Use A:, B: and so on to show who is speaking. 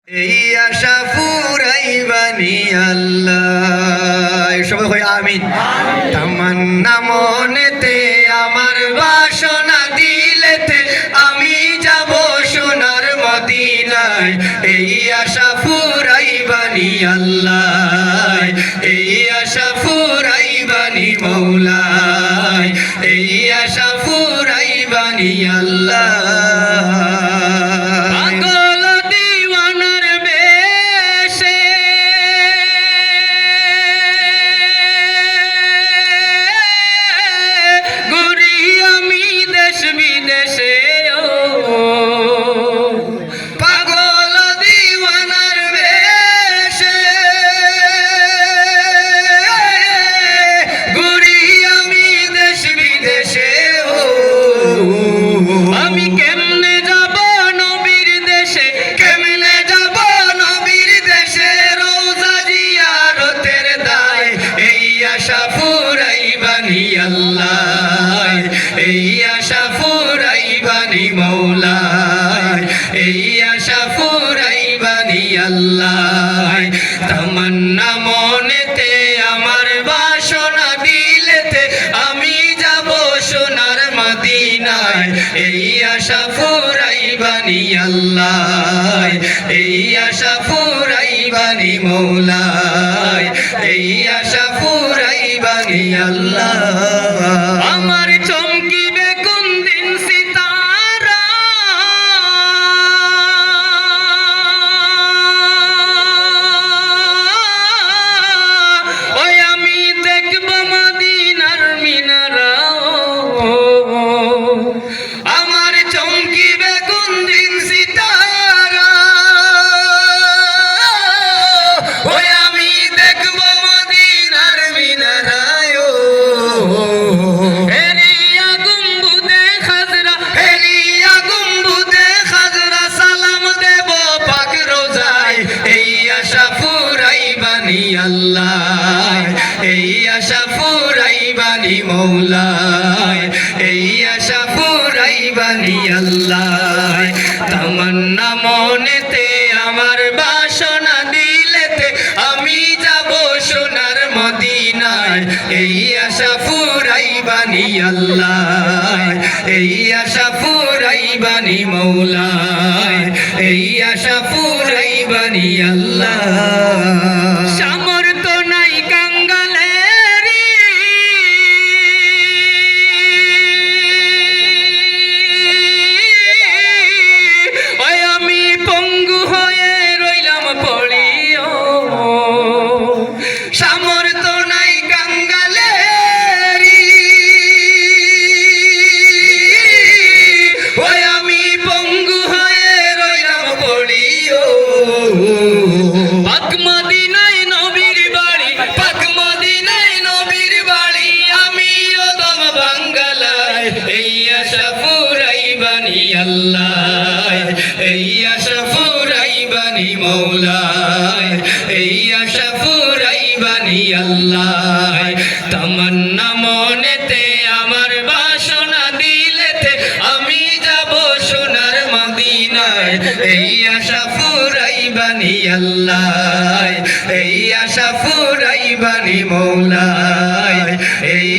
A: এই আশা ফুরাইবানি আল্লাহ, সবাই হয় আমিন। তামান্না মনেতে আমার বাসনা দিলেতে আমি যাব সোনার মদিনায়। এই আশা ফুরাইবানি আল্লাহ, এই আশা ফুরাইবানি মৌলায়, এই আশা ফুরাইবানি আল্লাহ। বিদেশে পাগল দিওয়ানার বেশে ঘুরি আমি দেশ বিদেশে। আমি কেমনে যাব নবীর দেশে, কেমনে যাব নবীর দেশে, রোজা জিয়ারতের দায়। এই আশা ফুরাইবানি আল্লাহ, এই আশা ফুরাইবানি মৌলায়, এই আশা ফুরাইবানি আল্লাহ। তামান্না মনেতে আমার বাসনা দিলেতে আমি যাব সোনার মদিনায়। এই আশা ফুরাইবানি আল্লাহ, এই আশা ফুরাইবানি মৌলায়, এই আশা ফুরাইবানি আল্লাহ। আমার চমকিবে কোন দিন সিতারা, ওই আমি দেখব মদিনার মিনারা। আমার চমকিবে কোন দিন সিতারা, ওই আমি দেখব মদিনার মিনারা। আল্লাহ এই আশা ফুরাইবানি মৌলায়, এই আশা ফুরাইবানি আল্লাহ। তামান্না মনেতে আমার বাসনা দিলেতে আমি যাব সোনার মদিনায়। এই আশা ফুরাইবানি আল্লাহ, এই আশা ফুরাইবানি মৌলায়, এই আশা ফুরাইবানি আল্লাহ। সামর্থ্য নাই কাঙ্গালেরি, ওই আমি পঙ্গু হয়ে রইলাম পড়িও। সামর্থ্য নাই কাঙ্গালেরি, ওই আমি পঙ্গু হয়ে রইলাম পড়িও। পাক মদিনায় নবীর বাড়ি, পাক মদিনায় নবীর বাড়ি, আমি ওদম বাঙ্গালায়। এই আশা ফুরাইবানি আল্লাহ, এই আশা ফুরাইবানি মৌলায়, এই আশা ফুরাইবানি আল্লাহ। তামান্না মনেতে আমার বাসনা দিলেতে আমি যাব সোনার মদিনায়। এই আশা ফুরাইবানি আল্লাহ, এই আশা ফুরাইবানি মৌলায়, এই